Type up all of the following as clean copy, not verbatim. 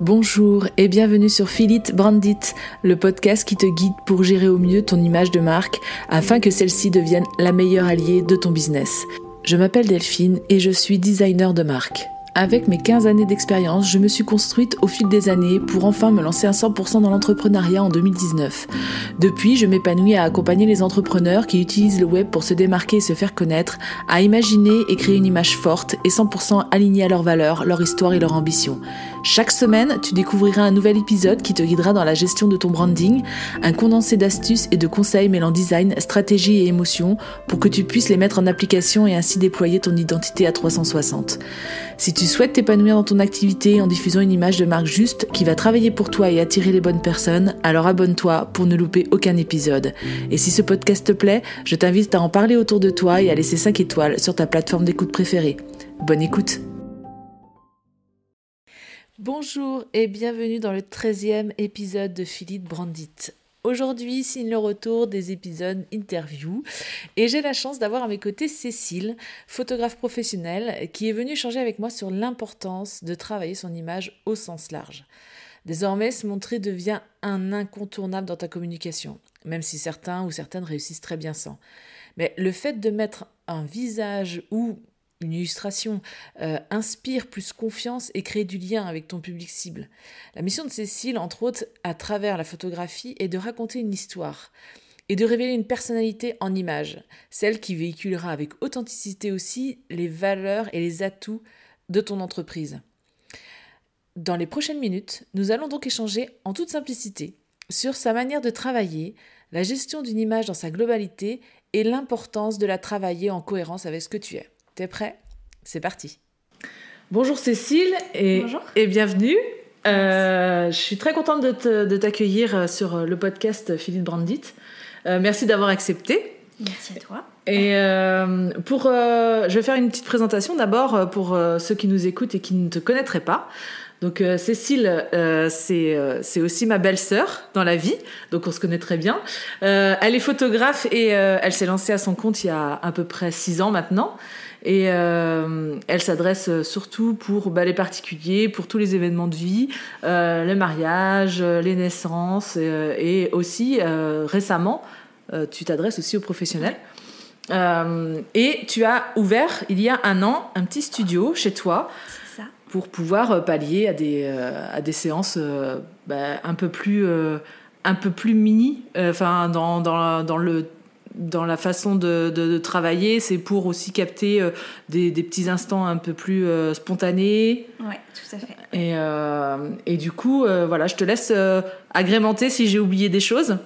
Bonjour et bienvenue sur Feel It, Brand It, le podcast qui te guide pour gérer au mieux ton image de marque afin que celle-ci devienne la meilleure alliée de ton business. Je m'appelle Delphine et je suis designer de marque. Avec mes 15 années d'expérience, je me suis construite au fil des années pour enfin me lancer à 100% dans l'entrepreneuriat en 2019. Depuis, je m'épanouis à accompagner les entrepreneurs qui utilisent le web pour se démarquer et se faire connaître, à imaginer et créer une image forte et 100% alignée à leurs valeurs, leur histoire et leur ambition. Chaque semaine, tu découvriras un nouvel épisode qui te guidera dans la gestion de ton branding, un condensé d'astuces et de conseils mêlant design, stratégie et émotion pour que tu puisses les mettre en application et ainsi déployer ton identité à 360. Si tu souhaites t'épanouir dans ton activité en diffusant une image de marque juste qui va travailler pour toi et attirer les bonnes personnes, alors abonne-toi pour ne louper aucun épisode. Et si ce podcast te plaît, je t'invite à en parler autour de toi et à laisser 5 étoiles sur ta plateforme d'écoute préférée. Bonne écoute! Bonjour et bienvenue dans le 13e épisode de Feel It, Brand It. Aujourd'hui, signe le retour des épisodes interview et j'ai la chance d'avoir à mes côtés Cécile, photographe professionnelle, qui est venue échanger avec moi sur l'importance de travailler son image au sens large. Désormais, se montrer devient un incontournable dans ta communication, même si certains ou certaines réussissent très bien sans. Mais le fait de mettre un visage ou une illustration inspire plus confiance et crée du lien avec ton public cible. La mission de Cécile, entre autres, à travers la photographie, est de raconter une histoire et de révéler une personnalité en image, celle qui véhiculera avec authenticité aussi les valeurs et les atouts de ton entreprise. Dans les prochaines minutes, nous allons donc échanger en toute simplicité sur sa manière de travailler, la gestion d'une image dans sa globalité et l'importance de la travailler en cohérence avec ce que tu es. T'es prêt ? C'est parti. Bonjour Cécile et bienvenue. Je suis très contente de t'accueillir sur le podcast Feel It, Brand It. Merci d'avoir accepté. Merci à toi. Et je vais faire une petite présentation d'abord pour ceux qui nous écoutent et qui ne te connaîtraient pas. Donc Cécile, c'est aussi ma belle-sœur dans la vie, donc on se connaît très bien. Elle est photographe et elle s'est lancée à son compte il y a à peu près 6 ans maintenant. Et elle s'adresse surtout pour les particuliers, pour tous les événements de vie, les mariages, les naissances et aussi récemment, tu t'adresses aussi aux professionnels. Et tu as ouvert il y a 1 an un petit studio chez toi pour pouvoir pallier à des séances un peu plus mini, dans la façon de travailler, c'est pour aussi capter des petits instants un peu plus spontanés. Oui, tout à fait. Et du coup, je te laisse agrémenter si j'ai oublié des choses.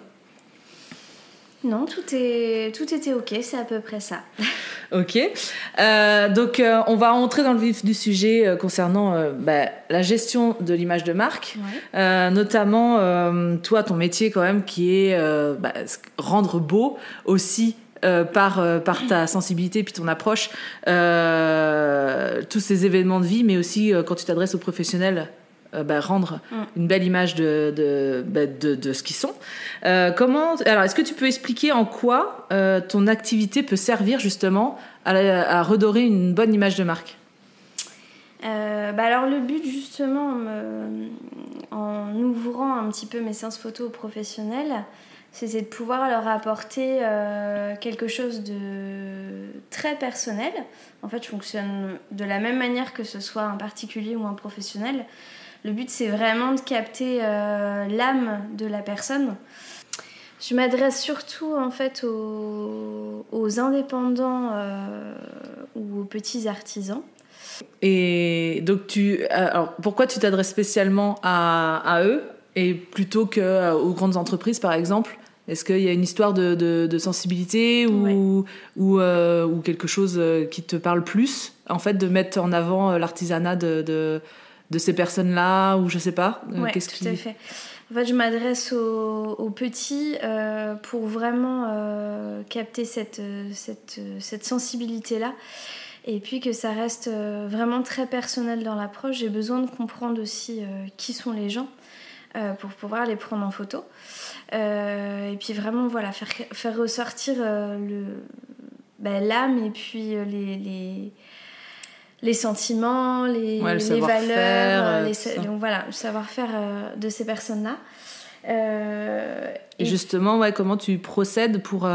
Non, tout était OK, c'est à peu près ça. Ok. Donc, on va entrer dans le vif du sujet concernant la gestion de l'image de marque. Ouais. Notamment, toi, ton métier quand même, qui est rendre beau aussi par ta sensibilité puis ton approche tous ces événements de vie, mais aussi quand tu t'adresses aux professionnels, rendre une belle image de ce qu'ils sont. Alors, est-ce que tu peux expliquer en quoi ton activité peut servir justement à redorer une bonne image de marque ? Alors le but justement, en ouvrant un petit peu mes séances photo aux professionnels, c'était de pouvoir leur apporter quelque chose de très personnel. En fait, je fonctionne de la même manière que ce soit un particulier ou un professionnel. Le but, c'est vraiment de capter l'âme de la personne. Je m'adresse surtout en fait aux indépendants ou aux petits artisans. Et donc, alors, pourquoi tu t'adresses spécialement à eux et plutôt qu'aux grandes entreprises, par exemple ? Est-ce qu'il y a une histoire de sensibilité ou quelque chose qui te parle plus, en fait, de mettre en avant l'artisanat de ces personnes-là, ou je sais pas. Oui, tout à fait. En fait, je m'adresse aux petits pour vraiment capter cette sensibilité-là. Et puis que ça reste vraiment très personnel dans l'approche. J'ai besoin de comprendre aussi qui sont les gens pour pouvoir les prendre en photo. Et puis vraiment, faire ressortir l'âme et puis les sentiments, les valeurs, donc voilà, le savoir-faire de ces personnes-là. Et justement, comment tu procèdes pour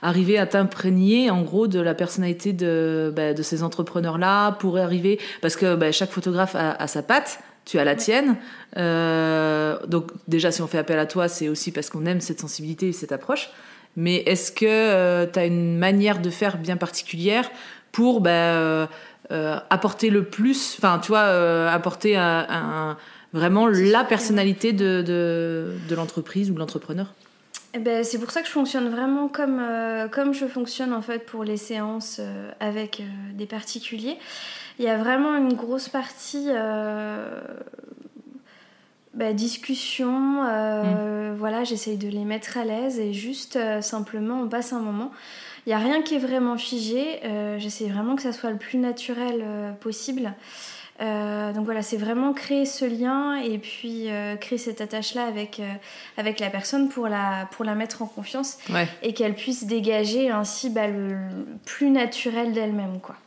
arriver à t'imprégner en gros de la personnalité de ces entrepreneurs-là, pour arriver, parce que chaque photographe a sa patte, tu as la tienne, donc déjà si on fait appel à toi, c'est aussi parce qu'on aime cette sensibilité et cette approche. Mais est-ce que tu as une manière de faire bien particulière pour apporter le plus, enfin tu vois, apporter vraiment la personnalité de l'entreprise ou de l'entrepreneur? C'est pour ça que je fonctionne vraiment comme je fonctionne en fait pour les séances avec des particuliers. Il y a vraiment une grosse partie discussion, voilà, j'essaye de les mettre à l'aise et juste simplement on passe un moment. Il n'y a rien qui est vraiment figé, j'essaie vraiment que ça soit le plus naturel possible. Donc voilà, c'est vraiment créer ce lien et puis créer cette attache-là avec la personne pour la mettre en confiance et qu'elle puisse dégager ainsi le plus naturel d'elle-même, quoi.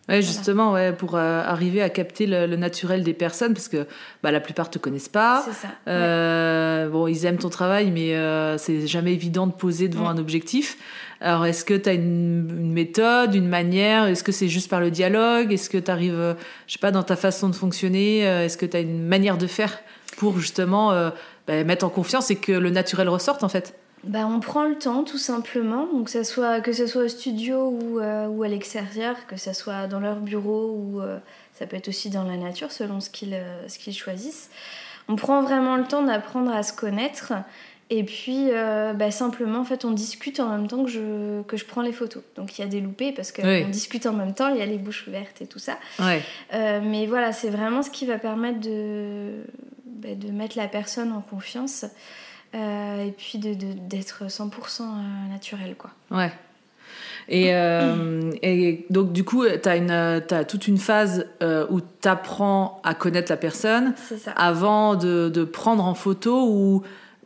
Ouais, justement, pour arriver à capter le naturel des personnes, parce que la plupart te connaissent pas. C'est ça. Bon, ils aiment ton travail, mais c'est jamais évident de poser devant un objectif. Alors, est-ce que tu as une méthode, une manière? Est-ce que c'est juste par le dialogue? Est-ce que tu arrives, je sais pas, dans ta façon de fonctionner? Est-ce que tu as une manière de faire pour justement mettre en confiance et que le naturel ressorte, en fait? On prend le temps tout simplement, donc que ce soit au studio ou à l'extérieur, que ce soit dans leur bureau ou ça peut être aussi dans la nature selon ce qu'ils choisissent. On prend vraiment le temps d'apprendre à se connaître et puis simplement en fait on discute en même temps que je prends les photos. Donc il y a des loupés parce qu'on discute en même temps, il y a les bouches ouvertes et tout ça. Mais voilà, c'est vraiment ce qui va permettre de mettre la personne en confiance. Et puis d'être 100% naturel, quoi. Ouais. Et donc du coup t'as toute une phase où t'apprends à connaître la personne. C'est ça. Avant de prendre en photo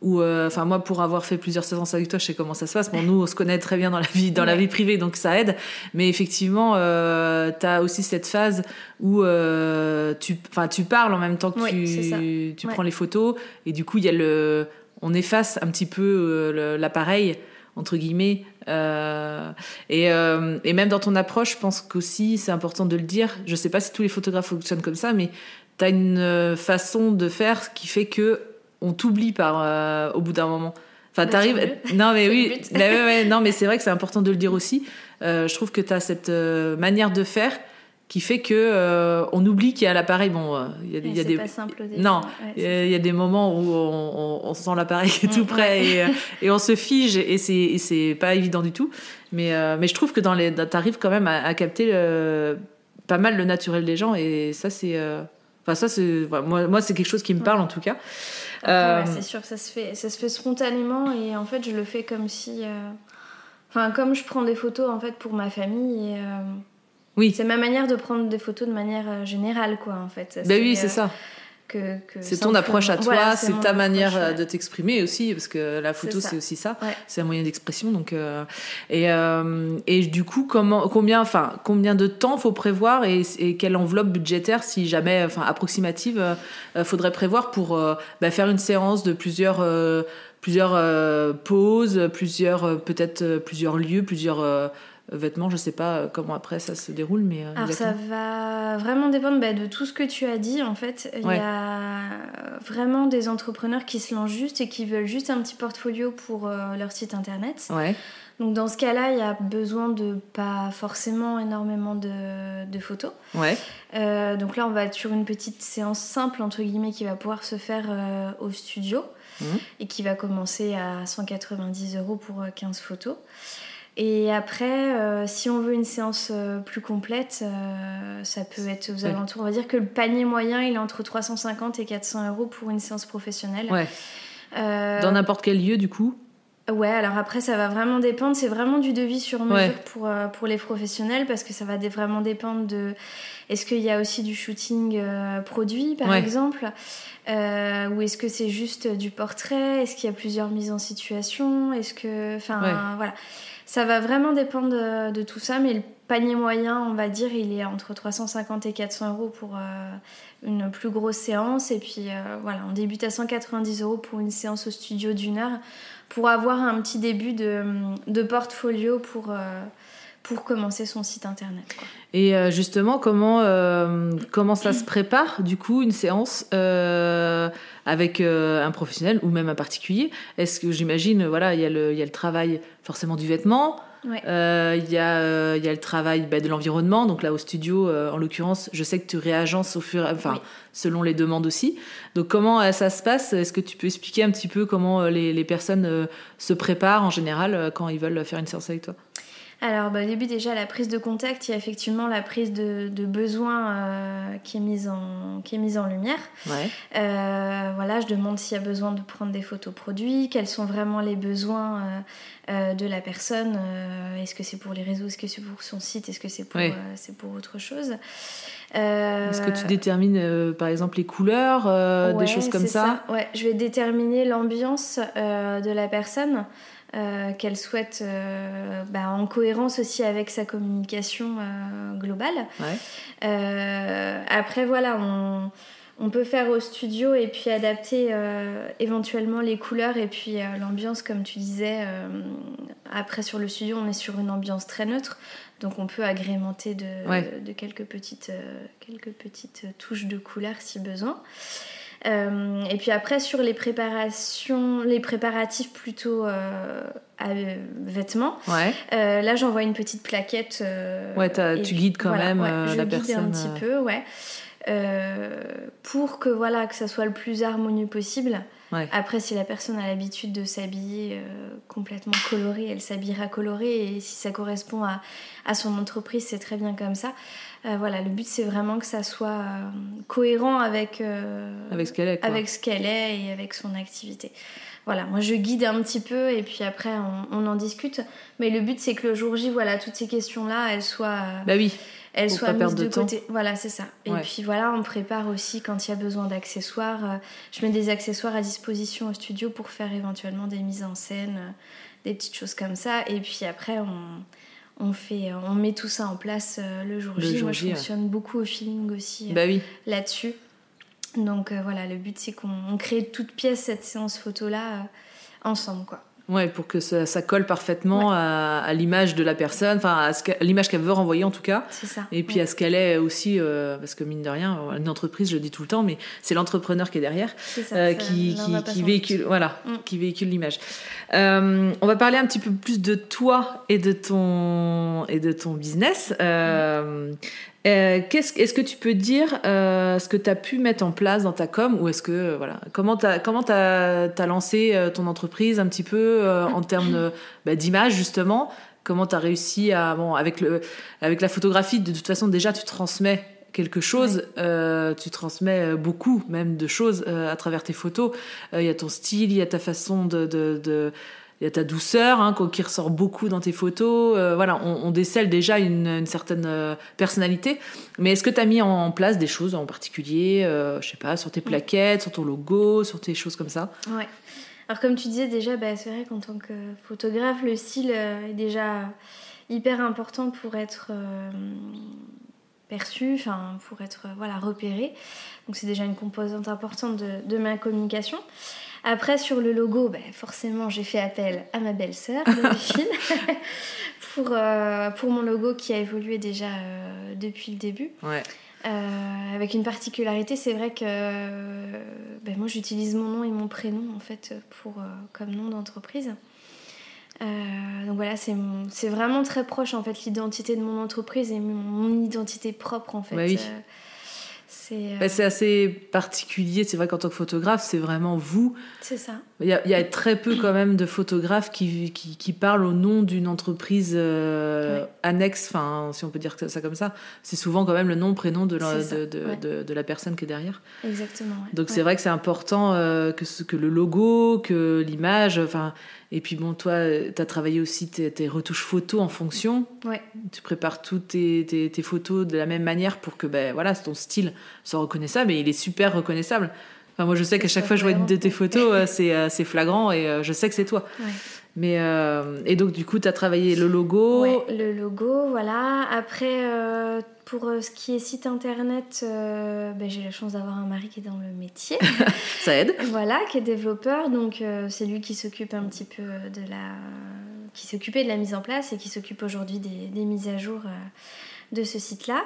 ou moi pour avoir fait plusieurs séances avec toi, je sais comment ça se passe. Bon, nous on se connaît très bien dans la vie privée, donc ça aide, mais effectivement t'as aussi cette phase où tu parles en même temps que tu prends les photos, et du coup il y a on efface un petit peu l'appareil entre guillemets, et même dans ton approche, je pense qu'aussi c'est important de le dire. Je sais pas si tous les photographes fonctionnent comme ça, mais t'as une façon de faire qui fait que on t'oublie au bout d'un moment. Enfin, t'arrives. Non, mais oui. Non, mais c'est vrai que c'est important de le dire aussi. Je trouve que t'as cette manière de faire qui fait que on oublie qu'il y a l'appareil. Bon, il y a des. Pas simple au début. Non, il y a des moments où on sent l'appareil qui est tout près et on se fige, et c'est pas évident du tout. Mais je trouve que t'arrives quand même à capter pas mal le naturel des gens, et ça c'est. Moi c'est quelque chose qui me parle en tout cas. C'est sûr que ça se fait spontanément, et en fait je le fais comme si comme je prends des photos en fait pour ma famille, et oui, c'est ma manière de prendre des photos de manière générale, quoi, en fait. C'est ça. C'est ton approche à toi, voilà, c'est ta manière de t'exprimer aussi, parce que la photo c'est aussi ça, c'est un moyen d'expression. Donc et du coup combien de temps faut prévoir, et quelle enveloppe budgétaire, si jamais approximative, faudrait prévoir pour faire une séance de plusieurs poses, peut-être plusieurs lieux, plusieurs vêtements, je sais pas comment après ça se déroule, mais alors exactement. Ça va vraiment dépendre de tout ce que tu as dit, en fait. Il y a vraiment des entrepreneurs qui se lancent juste et qui veulent juste un petit portfolio pour leur site internet. Donc dans ce cas-là, il y a besoin de pas forcément énormément de photos. Donc là, on va être sur une petite séance simple entre guillemets qui va pouvoir se faire au studio et qui va commencer à 190 € pour 15 photos. Et après, si on veut une séance plus complète, ça peut être aux alentours. On va dire que le panier moyen, il est entre 350 et 400 € pour une séance professionnelle. Dans n'importe quel lieu, du coup? Alors après, ça va vraiment dépendre. C'est vraiment du devis sur mesure pour les professionnels, parce que ça va vraiment dépendre de... Est-ce qu'il y a aussi du shooting produit, par exemple, ou est-ce que c'est juste du portrait? Est-ce qu'il y a plusieurs mises en situation? Est-ce que... voilà. Ça va vraiment dépendre de tout ça, mais panier moyen, on va dire, il est entre 350 et 400 € pour une plus grosse séance. Et puis voilà, on débute à 190 € pour une séance au studio d'1 heure pour avoir un petit début de portfolio pour commencer son site internet, quoi. Et justement, comment ça se prépare, du coup, une séance avec un professionnel ou même un particulier? Est-ce que j'imagine, voilà, il y a le travail forcément du vêtement, Ouais. il y a le travail de l'environnement. Donc là, au studio, en l'occurrence, je sais que tu réagences selon les demandes aussi. Donc comment ça se passe? Est-ce que tu peux expliquer un petit peu comment les personnes se préparent en général quand ils veulent faire une séance avec toi? Alors, au début, déjà, la prise de contact, il y a effectivement la prise de besoin qui est mise en lumière. Ouais. Voilà, je demande s'il y a besoin de prendre des photos produits, quels sont vraiment les besoins de la personne. Est-ce que c'est pour les réseaux, est-ce que c'est pour son site, est-ce que c'est pour autre chose. Est-ce que tu détermines, par exemple, les couleurs, des choses comme ça? Ouais, je vais déterminer l'ambiance de la personne. Qu'elle souhaite en cohérence aussi avec sa communication globale. Ouais. Après voilà, on peut faire au studio et puis adapter éventuellement les couleurs et puis l'ambiance, comme tu disais. Après sur le studio, on est sur une ambiance très neutre, donc on peut agrémenter de quelques petites touches de couleurs si besoin. Et puis après sur les préparatifs plutôt à vêtements, là j'envoie une petite plaquette. Tu guides quand même la personne. Je guide un petit peu, pour que ça soit le plus harmonieux possible. Ouais. Après, si la personne a l'habitude de s'habiller complètement colorée, elle s'habillera colorée, et si ça correspond à son entreprise, c'est très bien comme ça. Le but c'est vraiment que ça soit cohérent avec ce qu'elle est, quoi. Avec ce qu'elle est et avec son activité. Voilà, moi je guide un petit peu et puis après on en discute. Mais le but c'est que le jour J, toutes ces questions-là, elles soient... elles soient mises de côté. Voilà, c'est ça. Et puis on prépare aussi quand il y a besoin d'accessoires. Je mets des accessoires à disposition au studio pour faire éventuellement des mises en scène, des petites choses comme ça. Et puis après, on met tout ça en place le jour J. Moi, je fonctionne beaucoup au feeling aussi là-dessus. Donc le but c'est qu'on crée toute pièce cette séance photo-là ensemble, quoi. Ouais, pour que ça colle parfaitement à l'image de la personne, enfin à l'image qu'elle veut renvoyer en tout cas. C'est ça. Et puis à ce qu'elle est aussi, parce que mine de rien, une entreprise, je le dis tout le temps, mais c'est l'entrepreneur qui est derrière, qui véhicule, qui véhicule l'image. On va parler un petit peu plus de toi et de ton business. Est-ce que tu peux dire ce que tu as pu mettre en place dans ta com, ou est-ce que comment t'as lancé ton entreprise un petit peu en termes d'image, justement, comment t'as réussi avec la photographie, de toute façon déjà tu transmets quelque chose, tu transmets beaucoup même de choses à travers tes photos. Il y a ton style, il y a ta façon il y a ta douceur qui ressort beaucoup dans tes photos. On décèle déjà une certaine personnalité. Mais est-ce que tu as mis en place des choses en particulier, je sais pas, sur tes plaquettes, sur ton logo, sur tes choses comme ça? Ouais. Alors comme tu disais déjà, c'est vrai qu'en tant que photographe, le style est déjà hyper important pour être perçu, pour être repéré. Donc c'est déjà une composante importante de ma communication. Après, sur le logo, forcément, j'ai fait appel à ma belle-sœur, Delphine, pour mon logo qui a évolué déjà depuis le début. Ouais. Avec une particularité, c'est vrai que moi, j'utilise mon nom et mon prénom, en fait, comme nom d'entreprise. Donc c'est vraiment très proche, en fait, l'identité de mon entreprise et mon identité propre, en fait. Oui. C'est assez particulier, c'est vrai qu'en tant que photographe, c'est vraiment vous. C'est ça. Il y a très peu quand même de photographes qui parlent au nom d'une entreprise annexe, si on peut dire ça comme ça. C'est souvent quand même le nom, prénom de la personne qui est derrière. Exactement. Ouais. Donc c'est vrai que c'est important que le logo, que l'image, et puis toi, tu as travaillé aussi tes retouches photos en fonction. Ouais. Tu prépares toutes tes photos de la même manière pour que ton style soit reconnaissable, et il est super reconnaissable. Moi, je sais qu'à chaque fois que je vois de tes photos, c'est flagrant, et je sais que c'est toi. Ouais. Mais, et donc, du coup, tu as travaillé le logo. Ouais, le logo, voilà. Après, pour ce qui est site internet, j'ai la chance d'avoir un mari qui est dans le métier. Ça aide. Voilà, qui est développeur. Donc, c'est lui qui s'occupe un petit peu qui s'occupait de la mise en place et qui s'occupe aujourd'hui des mises à jour de ce site-là.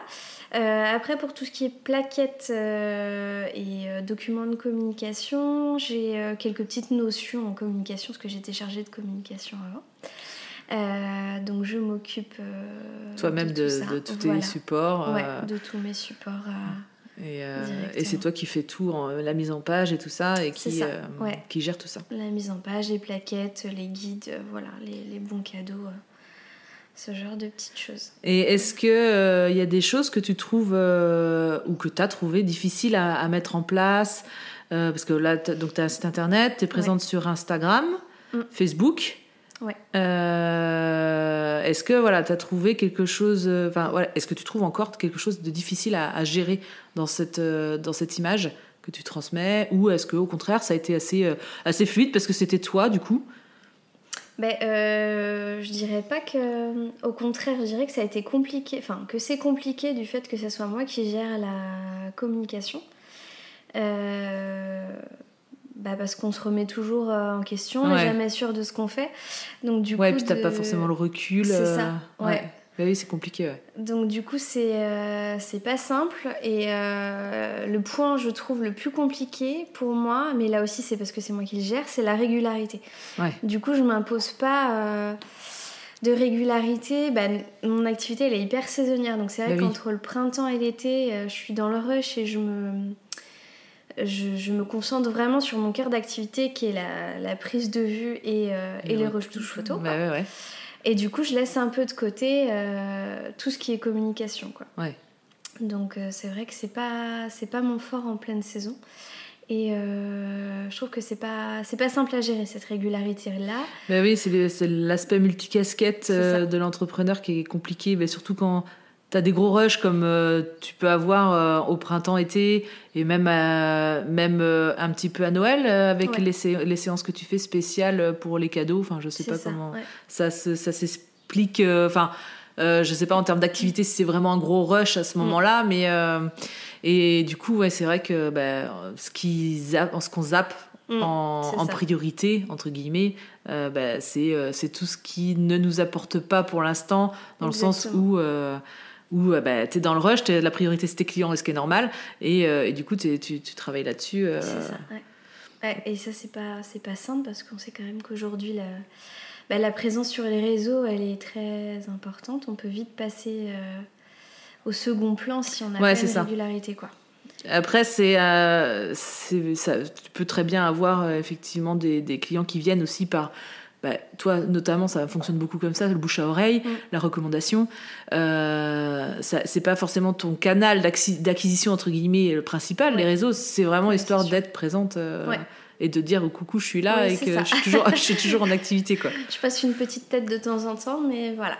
Après, pour tout ce qui est plaquettes et documents de communication, j'ai quelques petites notions en communication, parce que j'étais chargée de communication avant. Donc, je m'occupe toi-même de tous tes supports. Ouais, de tous mes supports. Et c'est toi qui fais tout, la mise en page et tout ça, et qui gère tout ça. La mise en page, les plaquettes, les guides, voilà, les bons cadeaux. Ce genre de petites choses. Et est-ce qu'il y a des choses que tu trouves ou que tu as trouvé difficiles à mettre en place parce que là, tu as un site internet, tu es présente sur Instagram, Facebook. Ouais. Est-ce que tu as trouvé quelque chose... est-ce que tu trouves encore quelque chose de difficile à gérer dans cette image que tu transmets, ou est-ce qu'au contraire, ça a été assez fluide parce que c'était toi, du coup? Je dirais pas que... Au contraire, je dirais que ça a été compliqué, que c'est compliqué du fait que ce soit moi qui gère la communication. Parce qu'on se remet toujours en question, on n'est jamais sûr de ce qu'on fait. Donc, du coup, puis t'as pas forcément le recul. C'est ça, ouais. Oui, c'est compliqué, ouais. Donc du coup, c'est pas simple. Et le point, je trouve, le plus compliqué pour moi, mais là aussi, c'est parce que c'est moi qui le gère, c'est la régularité. Ouais. Du coup, je m'impose pas de régularité. Mon activité, elle est hyper saisonnière. Donc c'est vrai qu'entre le printemps et l'été, je suis dans le rush et je me concentre vraiment sur mon cœur d'activité, qui est la prise de vue et les retouches photos. Ouais. Et du coup, je laisse un peu de côté tout ce qui est communication, quoi. Ouais. Donc, c'est vrai que c'est pas mon fort en pleine saison. Et je trouve que c'est pas simple à gérer, cette régularité-là. Oui, c'est l'aspect multicasquette de l'entrepreneur qui est compliqué, mais surtout quand tu as des gros rushs comme tu peux avoir au printemps-été, et même un petit peu à Noël avec les séances que tu fais spéciales pour les cadeaux. Enfin, je sais pas comment ça s'explique. Je sais pas en termes d'activité si c'est vraiment un gros rush à ce moment-là, mais et du coup, c'est vrai que ce qu'on zappe en priorité, entre guillemets, c'est tout ce qui ne nous apporte pas pour l'instant, dans le sens où t'es dans le rush, la priorité c'est tes clients, et ce qui est normal, et du coup tu travailles là-dessus. C'est ça, ouais. Et ça c'est pas simple, parce qu'on sait quand même qu'aujourd'hui la présence sur les réseaux, elle est très importante. On peut vite passer au second plan si on n'a pas une régularité, quoi. Après, tu peux très bien avoir effectivement des clients qui viennent aussi par... toi, notamment, ça fonctionne beaucoup comme ça, le bouche à oreille, la recommandation. C'est pas forcément ton canal d'acquisition, entre guillemets, le principal. Les réseaux, c'est vraiment histoire d'être présente et de dire coucou, je suis là, et que je suis toujours en activité, quoi. Je passe une petite tête de temps en temps, mais voilà.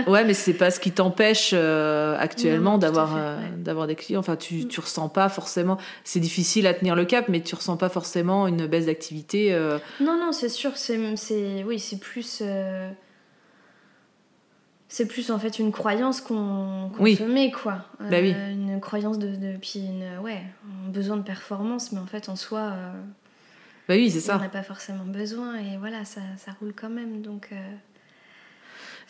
Ouais, mais c'est pas ce qui t'empêche actuellement d'avoir des clients. Enfin, tu ressens pas forcément... C'est difficile à tenir le cap, mais tu ressens pas forcément une baisse d'activité. Non, c'est sûr. C'est plus... C'est plus en fait une croyance qu'on se met, quoi. Une croyance puis un besoin de performance, mais en fait, en soi... oui, c'est ça. On n'a pas forcément besoin, et voilà, ça roule quand même, donc...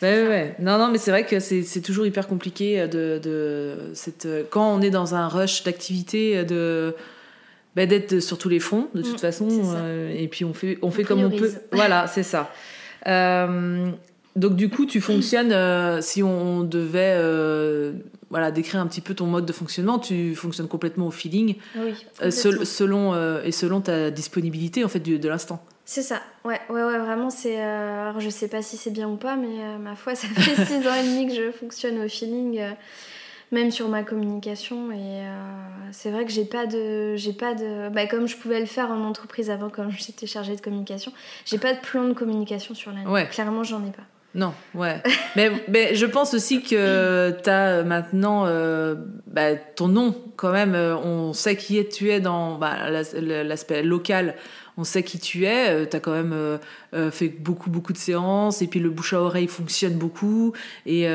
Non, mais c'est vrai que c'est toujours hyper compliqué quand on est dans un rush d'activité, d'être sur tous les fronts, de toute façon, et puis on fait comme on peut. Voilà, c'est ça. Donc du coup, tu fonctionnes, si on devait décrire un petit peu ton mode de fonctionnement, tu fonctionnes complètement au feeling, selon ta disponibilité, en fait, de l'instant. C'est ça, ouais, vraiment, c'est... alors, je sais pas si c'est bien ou pas, mais ma foi, ça fait 6 ans et demi que je fonctionne au feeling, même sur ma communication, et c'est vrai que j'ai pas de comme je pouvais le faire en entreprise avant, quand j'étais chargée de communication, j'ai pas de plan de communication sur l'année. Clairement, j'en ai pas. Non, ouais. mais je pense aussi que tu as maintenant ton nom, quand même. On sait qui tu es dans l'aspect local. On sait qui tu es. Tu as quand même fait beaucoup, beaucoup de séances. Et puis le bouche à oreille fonctionne beaucoup. Et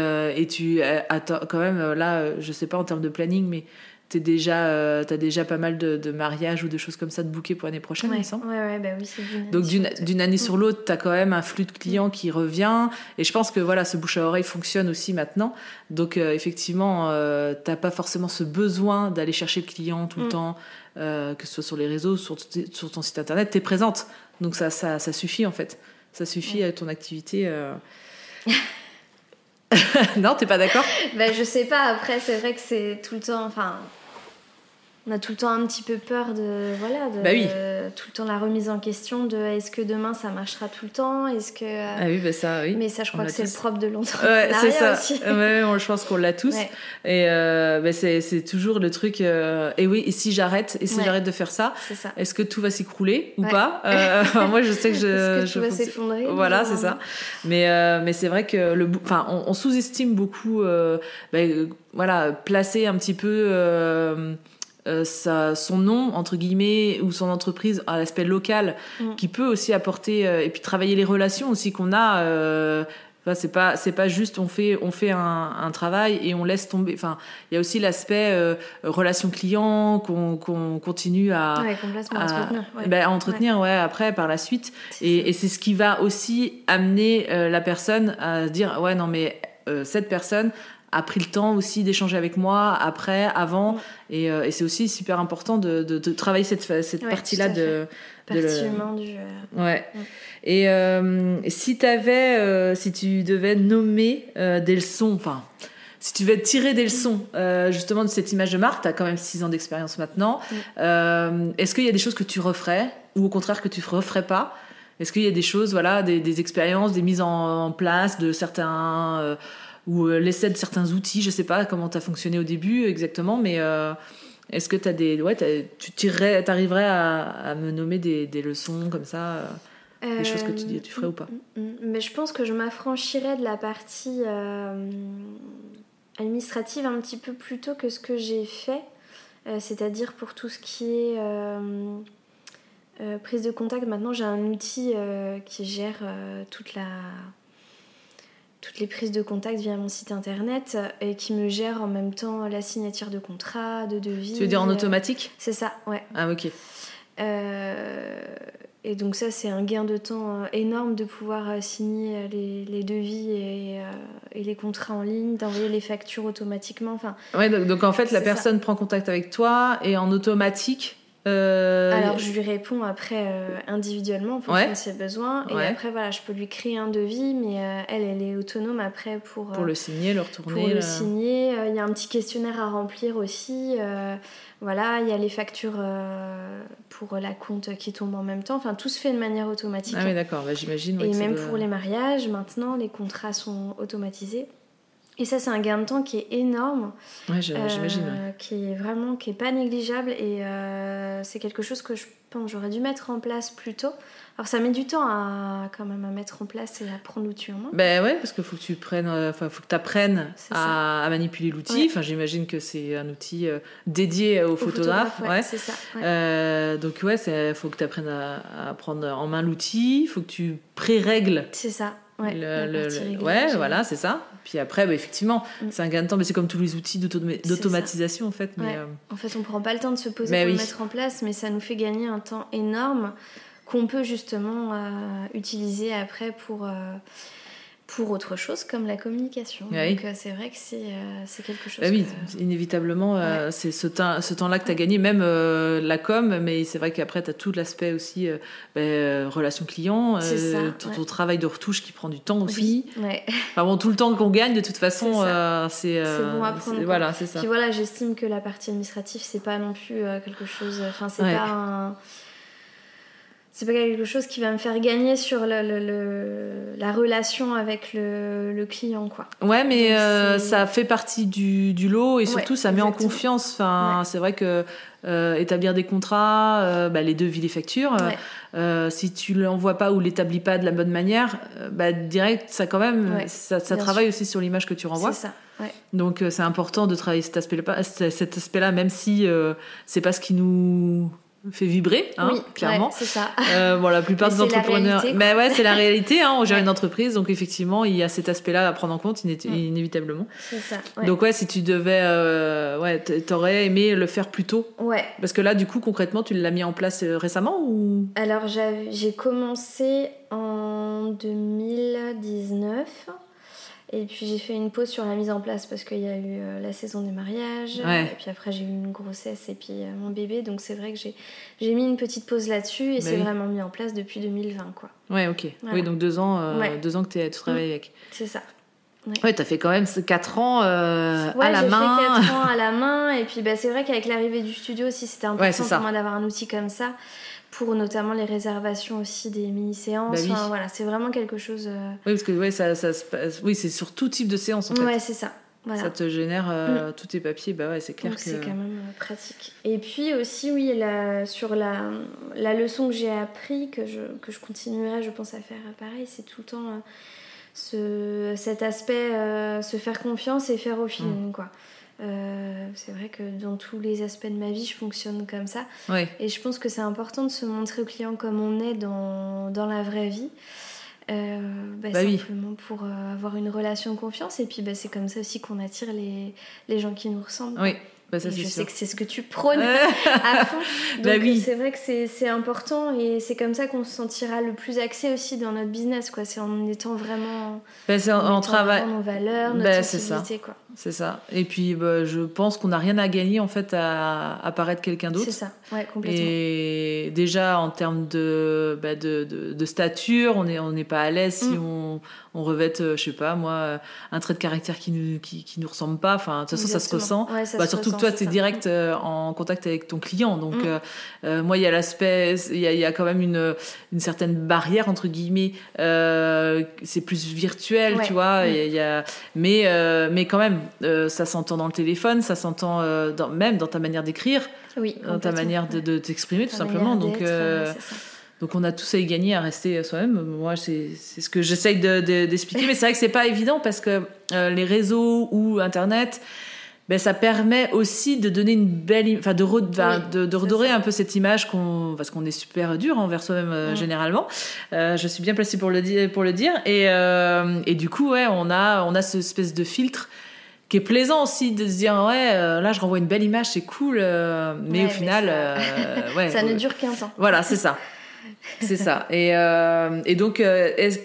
tu attends quand même, là, je sais pas en termes de planning, mais t'as déjà pas mal de mariages ou de choses comme ça de booker pour l'année prochaine, il me semble. Ouais, bah oui, c'est donc d'une année sur l'autre, t'as quand même un flux de clients qui revient, et je pense que voilà, ce bouche à oreille fonctionne aussi maintenant. Donc effectivement, t'as pas forcément ce besoin d'aller chercher le client tout le temps, que ce soit sur les réseaux, sur ton site internet, t'es présente. Donc ça suffit en fait. Ça suffit à ton activité. Non, t'es pas d'accord? Je sais pas, après c'est vrai que c'est tout le temps, enfin on a tout le temps un petit peu peur de tout le temps la remise en question de est-ce que demain ça marchera tout le temps, est-ce que oui. Mais ça je crois que c'est le propre de l'entrepreneuriat c'est ça aussi. Je pense qu'on l'a tous. Et c'est toujours le truc et oui, et si j'arrête de faire ça, est-ce que tout va s'écrouler ou pas? Moi je sais que est-ce que tout va s'effondrer, voilà, c'est ça. Mais c'est vrai que on sous-estime beaucoup placer un petit peu son nom entre guillemets ou son entreprise à l'aspect local qui peut aussi apporter et puis travailler les relations aussi qu'on a. C'est pas juste on fait un travail et on laisse tomber. Enfin, il y a aussi l'aspect relation client qu'on continue à entretenir après par la suite. Et c'est ce qui va aussi amener la personne à se dire ouais non mais cette personne a pris le temps aussi d'échanger avec moi après, avant, et c'est aussi super important de travailler cette partie-là partie humaine du Et si tu devais nommer des leçons, si tu devais tirer des leçons justement de cette image de marque, tu as quand même 6 ans d'expérience maintenant, est-ce qu'il y a des choses que tu referais ou au contraire que tu ne referais pas? Est-ce qu'il y a des choses, des expériences, des mises en place de certains ou l'essai de certains outils, je sais pas comment tu as fonctionné au début exactement, mais est-ce que t'arriverais à me nommer des leçons comme ça, des choses que tu ferais ou pas? Mais je pense que je m'affranchirais de la partie administrative un petit peu plus tôt que ce que j'ai fait, c'est-à-dire pour tout ce qui est prise de contact. Maintenant j'ai un outil qui gère toutes les prises de contact via mon site internet et qui me gère en même temps la signature de contrat, de devis. Tu veux dire en automatique? C'est ça, ouais. Ah ok. Et donc ça c'est un gain de temps énorme de pouvoir signer les devis et les contrats en ligne, d'envoyer les factures automatiquement. Donc en fait la personne prend contact avec toi et en automatique. Alors je lui réponds après individuellement en fonction de ses besoins et après je peux lui créer un devis, mais elle est autonome après pour le signer, le retourner. Pour le signer, il y a un petit questionnaire à remplir aussi. Il y a les factures pour la compte qui tombent en même temps. Enfin, tout se fait de manière automatique. Ah oui, d'accord, j'imagine. Et même pour les mariages, maintenant, les contrats sont automatisés. Et ça, c'est un gain de temps qui est énorme. J'imagine. Qui est pas négligeable. Et c'est quelque chose que je pense j'aurais dû mettre en place plus tôt. Alors, ça met du temps à mettre en place et à prendre l'outil en main. Parce qu'il faut que tu apprennes à manipuler l'outil. Enfin, j'imagine que c'est un outil dédié aux photographes. C'est ça. Donc, il faut que tu apprennes à prendre en main l'outil. Il faut que tu pré-règles. C'est ça. Voilà, c'est ça. Puis après, effectivement, c'est un gain de temps, mais c'est comme tous les outils d'automatisation en fait. Mais en fait, on prend pas le temps de se poser pour le mettre en place, mais ça nous fait gagner un temps énorme qu'on peut justement utiliser après pour autre chose comme la communication. Donc c'est vrai que c'est quelque chose. Inévitablement, c'est ce temps-là que tu as gagné, même la com, mais c'est vrai qu'après tu as tout l'aspect aussi relation client, ton travail de retouche qui prend du temps aussi. Tout le temps qu'on gagne de toute façon, c'est bon à prendre. Voilà, c'est ça. Puis j'estime que la partie administrative c'est pas non plus quelque chose. Enfin, c'est pas un. c'est pas quelque chose qui va me faire gagner sur la relation avec le client, quoi. Ouais, mais ça fait partie du lot et surtout ça met en confiance. Enfin, c'est vrai que établir des contrats, les devis, les factures, si tu l'envoies pas ou l'établis pas de la bonne manière, direct, ça quand même, ça travaille aussi sur l'image que tu renvoies. C'est ça. Ouais. Donc c'est important de travailler cet aspect-là, même si c'est pas ce qui nous fait vibrer, clairement. C'est ça. La plupart des entrepreneurs, c'est la réalité. On gère une entreprise, donc effectivement, il y a cet aspect-là à prendre en compte inévitablement. C'est ça. Ouais. Donc si tu devais, t'aurais aimé le faire plus tôt. Ouais. Parce que là, du coup, concrètement, tu l'as mis en place récemment ou? Alors j'ai commencé en 2019. Et puis j'ai fait une pause sur la mise en place parce qu'il y a eu la saison des mariages. Et puis après j'ai eu une grossesse et puis mon bébé. Donc c'est vrai que j'ai mis une petite pause là-dessus et c'est vraiment mis en place depuis 2020, quoi. Ouais, ok. Voilà. Oui, donc 2 ans, 2 ans que tu travailles avec. C'est ça. Ouais, t'as fait quand même 4 ans à la main. Ouais, j'ai fait 4 ans à la main. Et puis c'est vrai qu'avec l'arrivée du studio aussi, c'était important pour moi d'avoir un outil comme ça. Pour notamment les réservations aussi des mini-séances. Enfin, voilà, c'est vraiment quelque chose... Oui, parce que ça se passe... Oui, c'est sur tout type de séance, en fait. Ouais, c'est ça. Voilà. Ça te génère tous tes papiers, c'est clair. Donc c'est quand même pratique. Et puis aussi, sur la leçon que j'ai appris, que je continuerai, je pense, à faire pareil, c'est tout le temps cet aspect, se faire confiance et faire au feeling, quoi. C'est vrai que dans tous les aspects de ma vie je fonctionne comme ça et je pense que c'est important de se montrer au client comme on est dans la vraie vie, simplement pour avoir une relation de confiance et puis c'est comme ça aussi qu'on attire les gens qui nous ressemblent. Ça, je sais que c'est ce que tu prônes à fond. Donc c'est vrai que c'est important et c'est comme ça qu'on se sentira le plus axé aussi dans notre business, quoi. C'est en étant vraiment en travaillant nos valeurs, notre sensibilité, quoi. C'est ça. Et puis je pense qu'on n'a rien à gagner en fait à paraître quelqu'un d'autre. C'est ça, complètement. Et déjà en termes de stature, on n'est pas à l'aise si on revête, je sais pas moi, un trait de caractère qui nous ressemble pas. Enfin, de toute façon, ça se ressent. Surtout que toi, tu es direct en contact avec ton client. Donc moi, il y a l'aspect, il y a quand même une certaine barrière entre guillemets. C'est plus virtuel, tu vois. Mais quand même. Ça s'entend dans le téléphone, ça s'entend même dans ta manière d'écrire, dans ta manière de t'exprimer tout simplement. Donc on a tous à y gagner à rester soi-même. Moi, c'est ce que j'essaye d'expliquer, mais c'est vrai que c'est pas évident parce que les réseaux ou Internet, ça permet aussi de donner une belle, de redorer un peu cette image parce qu'on est super dur envers soi-même généralement. Je suis bien placée pour le dire, et du coup on a cette espèce de filtre qui est plaisant aussi de se dire là je renvoie une belle image, c'est cool, mais au final ça ne dure qu'un temps. Voilà, c'est ça. C'est ça. Et donc est-ce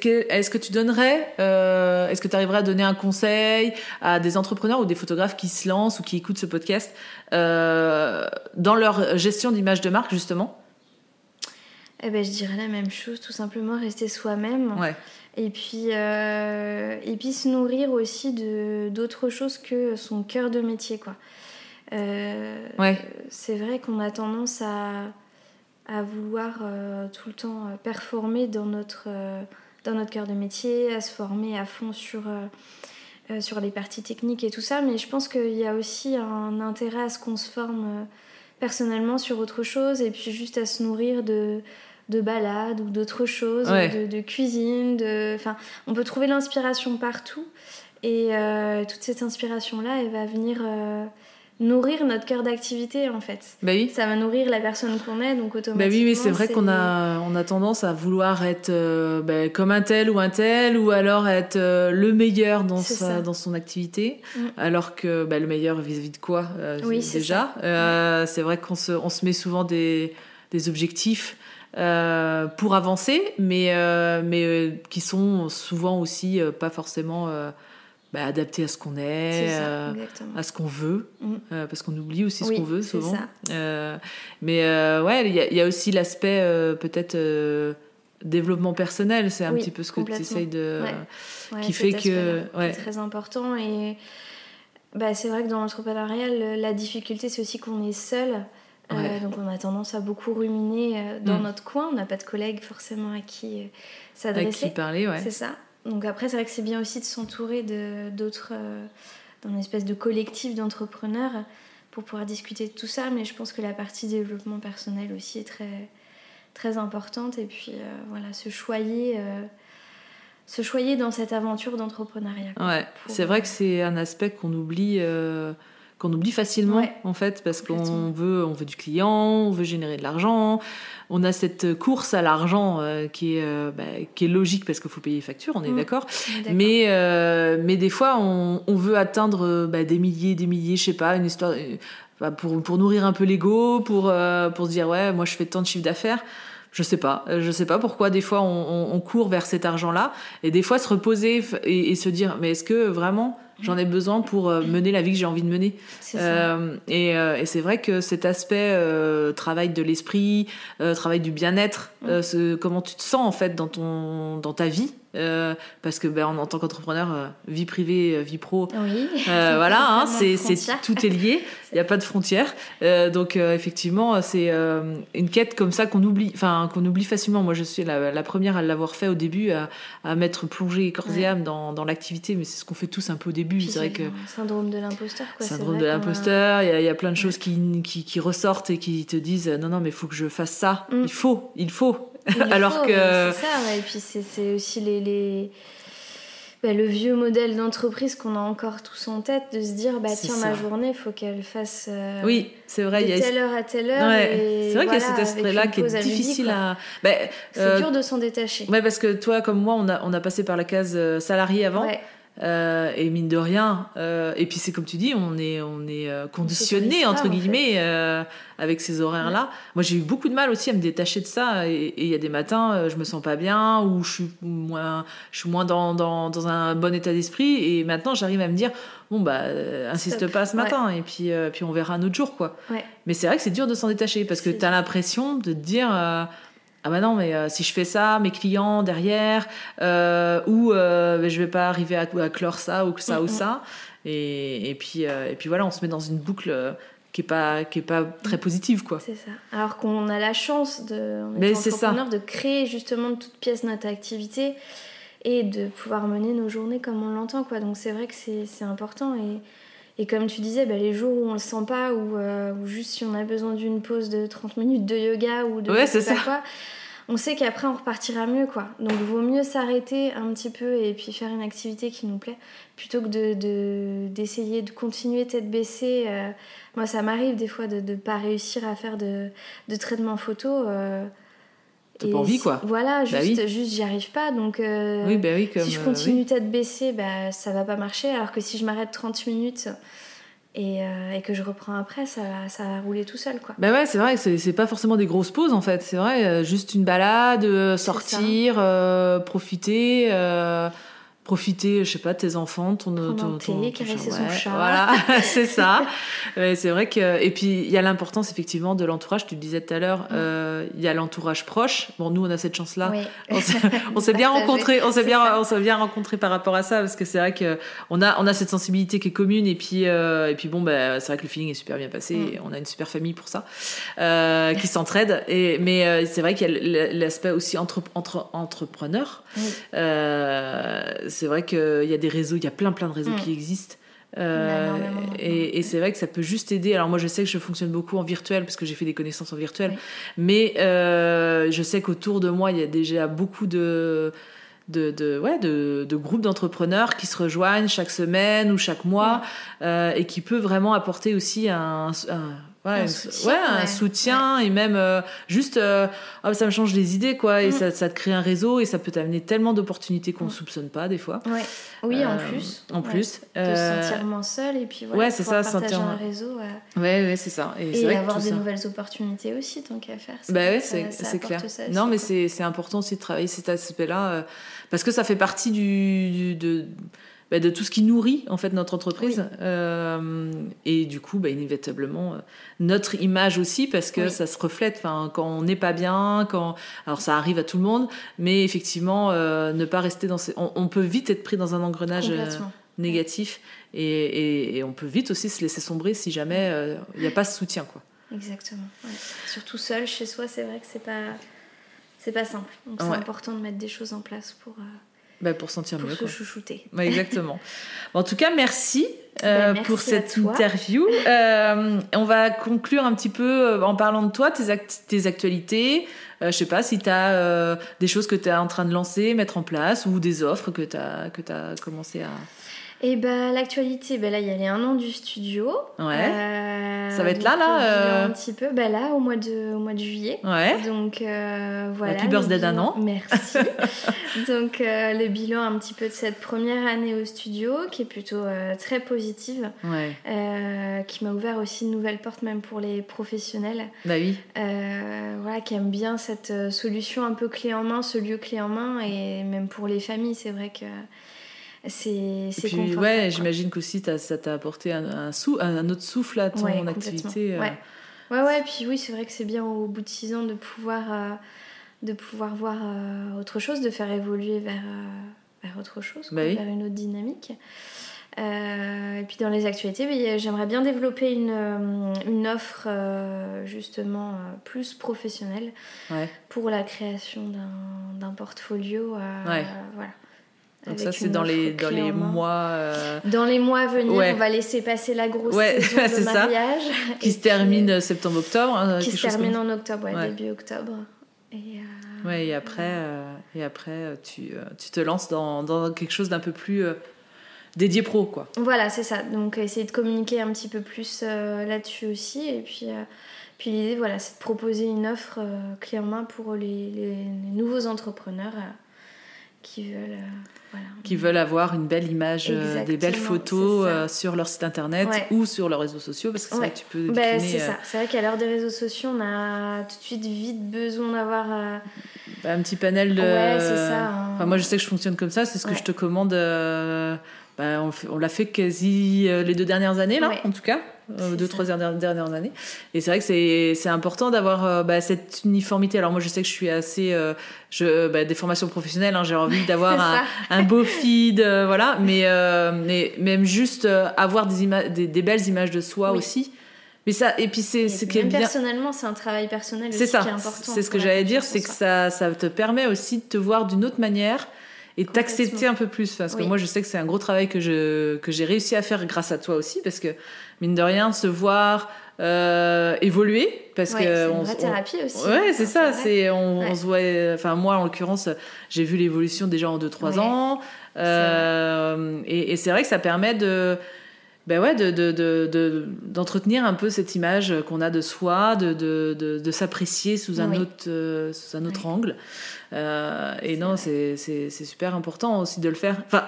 que tu donnerais est-ce que tu arriverais à donner un conseil à des entrepreneurs ou des photographes qui se lancent ou qui écoutent ce podcast dans leur gestion d'image de marque justement? Je dirais la même chose, tout simplement rester soi-même. Et puis se nourrir aussi d'autres choses que son cœur de métier, quoi. C'est vrai qu'on a tendance à vouloir tout le temps performer dans notre cœur de métier, à se former à fond sur les parties techniques et tout ça, mais je pense qu'il y a aussi un intérêt à ce qu'on se forme personnellement sur autre chose et puis juste à se nourrir de balades ou d'autres choses, de cuisine, on peut trouver l'inspiration partout et toute cette inspiration-là, elle va venir nourrir notre cœur d'activité en fait. Ça va nourrir la personne qu'on est, donc automatiquement. Oui, c'est vrai qu'on a tendance à vouloir être comme un tel, ou alors être le meilleur dans son activité, alors que le meilleur vis-à-vis de quoi déjà. C'est vrai qu'on se met souvent des objectifs pour avancer, mais qui sont souvent aussi pas forcément adaptés à ce qu'on est, à ce qu'on veut, parce qu'on oublie aussi ce qu'on veut souvent. Mais il y a aussi l'aspect peut-être développement personnel, c'est un petit peu ce que tu essayes de... qui fait que... C'est très important et c'est vrai que dans l'entrepreneuriat, la difficulté c'est aussi qu'on est seul Donc on a tendance à beaucoup ruminer dans notre coin. On n'a pas de collègues forcément à qui s'adresser. À qui parler, ouais. C'est ça. Donc après, c'est vrai que c'est bien aussi de s'entourer d'autres, dans une espèce de collectif d'entrepreneurs pour pouvoir discuter de tout ça. Mais je pense que la partie développement personnel aussi est très, très importante. Et puis voilà, se choyer dans cette aventure d'entrepreneuriat. Ouais, c'est vrai que c'est un aspect qu'on oublie facilement, en fait, parce qu'on veut du client, on veut générer de l'argent. On a cette course à l'argent qui est logique parce qu'il faut payer les factures, on est d'accord. Mais des fois, on veut atteindre des milliers, je sais pas, une histoire pour nourrir un peu l'ego, pour se dire ouais, moi je fais tant de chiffre d'affaires. Je sais pas pourquoi des fois on court vers cet argent-là et des fois se reposer et se dire mais est-ce que vraiment j'en ai besoin pour mener la vie que j'ai envie de mener. Et c'est vrai que cet aspect travail de l'esprit, travail du bien-être, comment tu te sens en fait dans ta vie, parce que en tant qu'entrepreneur, vie privée, vie pro, voilà, tout est lié, il n'y a pas de frontières. Donc effectivement, c'est une quête comme ça qu'on oublie facilement. Moi, je suis la première à l'avoir fait au début, à m'être plongée corps et âme dans l'activité, mais c'est ce qu'on fait tous un peu au début. Puis c'est vrai que syndrome de l'imposteur, quoi. Syndrome de l'imposteur, il y a plein de choses qui ressortent et qui te disent non mais il faut que je fasse ça, il faut alors que c'est ça, et puis c'est aussi le vieux modèle d'entreprise qu'on a encore tous en tête, de se dire tiens, ma journée, il faut qu'elle fasse oui, c'est vrai, de telle heure à telle heure. C'est vrai qu'il y a cet aspect-là qui est difficile à... c'est dur de s'en détacher. Ouais, parce que toi, comme moi, on a passé par la case salarié avant. Ouais. Et mine de rien, et puis c'est comme tu dis, on est conditionné entre guillemets avec ces horaires-là. Moi, j'ai eu beaucoup de mal aussi à me détacher de ça. Et il y a des matins, je me sens pas bien ou je suis moins dans un bon état d'esprit. Et maintenant, j'arrive à me dire insiste pas ce matin. Et puis on verra un autre jour, quoi. Ouais. Mais c'est vrai que c'est dur de s'en détacher parce que t'as l'impression de te dire ah non, mais si je fais ça, mes clients derrière, je vais pas arriver à clore ça ou ça ou ça. Et puis voilà, on se met dans une boucle qui est pas très positive, quoi. C'est ça. Alors qu'on a la chance en étant entrepreneur, de créer justement de toutes pièces notre activité et de pouvoir mener nos journées comme on l'entend, quoi. Donc c'est vrai que c'est important. Et comme tu disais, les jours où on le sent pas, ou juste si on a besoin d'une pause de 30 minutes de yoga ou de je sais pas quoi, on sait qu'après on repartira mieux, quoi. Donc il vaut mieux s'arrêter un petit peu et puis faire une activité qui nous plaît plutôt que d'essayer de continuer tête baissée. Moi, ça m'arrive des fois de pas réussir à faire de traitement photo. T'as pas envie, quoi. Voilà, juste j'y arrive pas. Donc si je continue tête baissée, ça va pas marcher. Alors que si je m'arrête 30 minutes et que je reprends après, ça va rouler tout seul, quoi. Ouais, c'est vrai que c'est pas forcément des grosses pauses, en fait. C'est vrai, juste une balade, sortir, profiter... Profiter, je sais pas, de tes enfants, ton caresser son chat. Voilà, c'est ça. C'est vrai que... Et puis, il y a l'importance, effectivement, de l'entourage. Tu le disais tout à l'heure, il y a l'entourage proche. Bon, nous, on a cette chance-là. Oui. On s'est bien rencontrés. On s'est bien rencontrés par rapport à ça, parce que c'est vrai qu'on a cette sensibilité qui est commune. Et puis bon, c'est vrai que le feeling est super bien passé. Et on a une super famille pour ça, qui s'entraide. Mais c'est vrai qu'il y a l'aspect aussi entrepreneur. Oui. C'est vrai qu'il y a des réseaux, il y a plein de réseaux qui existent. Et c'est vrai que ça peut juste aider. Alors moi, je sais que je fonctionne beaucoup en virtuel parce que j'ai fait des connaissances en virtuel. Oui. Mais je sais qu'autour de moi, il y a déjà beaucoup de groupes d'entrepreneurs qui se rejoignent chaque semaine ou chaque mois et qui peut vraiment apporter aussi un soutien et même juste ça me change les idées, quoi. Et ça te crée un réseau et ça peut t'amener tellement d'opportunités qu'on ne soupçonne pas des fois. Oui, en plus de se sentir moins seul et puis c'est ça, partager un réseau c'est ça et c'est vrai avoir des nouvelles opportunités aussi, tant qu'à faire. C'est clair. Non, mais c'est important aussi de travailler cet aspect-là parce que ça fait partie de tout ce qui nourrit en fait notre entreprise. Et du coup inévitablement notre image aussi, parce que ça se reflète quand on n'est pas bien, alors ça arrive à tout le monde, mais effectivement ne pas rester dans on peut vite être pris dans un engrenage négatif et on peut vite aussi se laisser sombrer si jamais il n'y a pas ce soutien, quoi. Exactement. Ouais. Surtout seul chez soi, c'est vrai que c'est pas simple. Donc c'est important de mettre des choses en place pour sentir mieux. Pour se chouchouter. Ouais, exactement. En tout cas, merci, merci pour cette interview. On va conclure un petit peu en parlant de toi, tes actualités. Je sais pas si tu as des choses que tu es en train de lancer, mettre en place, ou des offres que tu as commencé à... Et l'actualité, là, il y a les 1 an du studio. Ouais. Ça va être là un petit peu, là, au mois de juillet. Ouais. Donc, voilà. Happy birthday d'1 an. Merci. Donc, le bilan un petit peu de cette première année au studio, qui est plutôt très positive. Ouais. Qui m'a ouvert aussi de nouvelles portes, même pour les professionnels. Bah oui. Voilà, qui aiment bien cette solution un peu clé en main, ce lieu clé en main. Et même pour les familles, c'est vrai que... c'est confortable. Ouais, j'imagine qu'aussi ça t'a apporté un autre souffle à ton activité. Ouais, puis oui, c'est vrai que c'est bien au bout de 6 ans de pouvoir voir autre chose, de faire évoluer vers autre chose, oui. Vers une autre dynamique. Et puis dans les actualités, j'aimerais bien développer une offre justement plus professionnelle pour la création d'un portfolio. Voilà. Donc ça, c'est dans les mois... Dans les mois à venir, on va laisser passer la grosse saison de mariage. Qui se termine septembre-octobre. Qui se termine en octobre, début octobre. Et après tu te lances dans quelque chose d'un peu plus dédié pro, quoi. Voilà, c'est ça. Donc, essayer de communiquer un petit peu plus là-dessus aussi. Et puis l'idée, voilà, c'est de proposer une offre clé en main pour les nouveaux entrepreneurs qui veulent avoir une belle image, des belles photos sur leur site internet ou sur leurs réseaux sociaux, parce que c'est vrai que tu peux décliner... c'est ça. C'est vrai qu'à l'heure des réseaux sociaux, on a tout de suite vite besoin d'avoir un petit panel de... c'est ça. Enfin, moi, je sais que je fonctionne comme ça. C'est ce que je te commande. On l'a fait quasi les 2 dernières années, là, en tout cas. 2-3 dernières années. Et c'est vrai que c'est important d'avoir cette uniformité. Alors moi, je sais que je suis assez... des formations professionnelles, j'ai envie d'avoir un beau feed, voilà. Mais même juste avoir des belles images de soi aussi. Mais ça, et puis c'est ce qui est bien. Personnellement, c'est un travail personnel aussi qui est important. C'est ce que j'allais dire, c'est que ça te permet aussi de te voir d'une autre manière et de t'accepter un peu plus. Parce que moi, je sais que c'est un gros travail que j'ai réussi à faire grâce à toi aussi, parce que mine de rien, se voir évoluer, parce que c'est une vraie thérapie aussi. Ouais, c'est ça. On se voit. Enfin, moi, en l'occurrence, j'ai vu l'évolution déjà en 2-3 ans, et c'est vrai que ça permet d'entretenir un peu cette image qu'on a de soi, de s'apprécier sous un autre angle. C'est super important aussi de le faire. Enfin,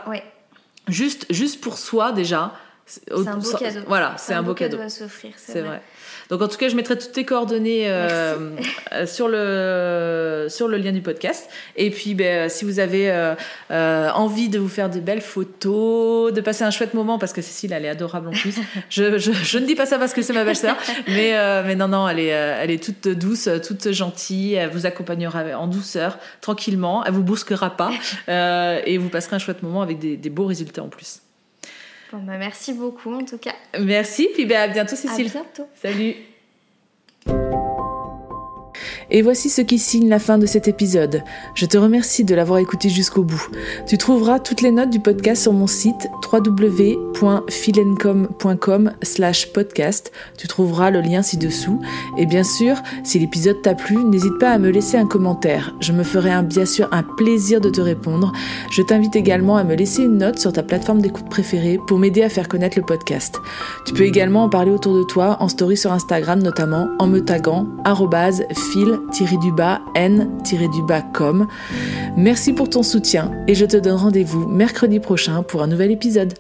juste pour soi déjà. C'est un beau cadeau. Voilà, c'est un beau cadeau à s'offrir, c'est vrai. Donc en tout cas, je mettrai toutes tes coordonnées sur le lien du podcast. Et puis, si vous avez envie de vous faire de belles photos, de passer un chouette moment, parce que Cécile, elle est adorable en plus. Je ne dis pas ça parce que c'est ma belle-sœur, mais non, elle est toute douce, toute gentille. Elle vous accompagnera en douceur, tranquillement. Elle vous brusquera pas, et vous passerez un chouette moment avec des beaux résultats en plus. Bon, merci beaucoup en tout cas. Merci, puis à bientôt Cécile. À bientôt. Salut. Et voici ce qui signe la fin de cet épisode. Je te remercie de l'avoir écouté jusqu'au bout. Tu trouveras toutes les notes du podcast sur mon site www.philencom.com/podcast. Tu trouveras le lien ci-dessous. Et bien sûr, si l'épisode t'a plu, n'hésite pas à me laisser un commentaire. Je me ferai bien sûr un plaisir de te répondre. Je t'invite également à me laisser une note sur ta plateforme d'écoute préférée pour m'aider à faire connaître le podcast. Tu peux également en parler autour de toi en story sur Instagram, notamment en me taguant @fil_n_com. Merci pour ton soutien et je te donne rendez-vous mercredi prochain pour un nouvel épisode.